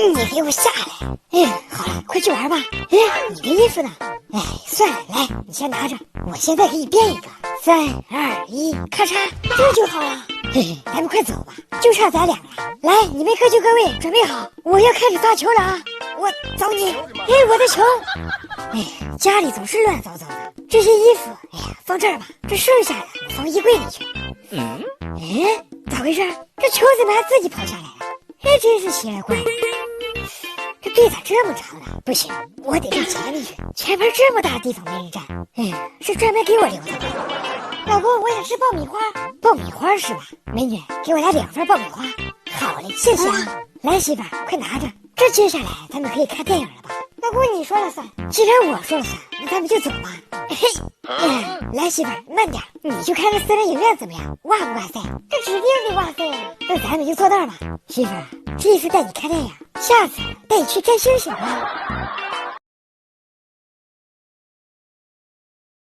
你给我下来！哎，好了，快去玩吧。哎，你的衣服呢？哎，算了，来，你先拿着，我现在给你编一个。3、2、1，咔嚓，这就好了。嘿嘿，咱们快走吧，就差咱俩了。来，你们各就各位，准备好，我要开始发球了啊！我走你！哎，我的球！哎，家里总是乱糟糟的，这些衣服，哎呀，放这儿吧，这剩下的我放衣柜里去。哎，咋回事？这球怎么还自己跑下来了？哎，真是奇了怪了。这队咋这么长呢？不行，我得上前面去。前面这么大的地方没人站，是专门给我留的吧？老公，我想吃爆米花。爆米花是吧？美女，给我来2份爆米花。好嘞，谢谢啊。来，媳妇儿，快拿着。这接下来咱们可以看电影了吧？老公，你说了算。既然我说了算，那咱们就走吧。嘿，来，媳妇儿，慢点，你就看这私人影院怎么样？哇不哇塞？这指定得哇塞呀！那咱们就坐那儿吧。媳妇儿，这次带你看电影，下次带你去摘星星吧。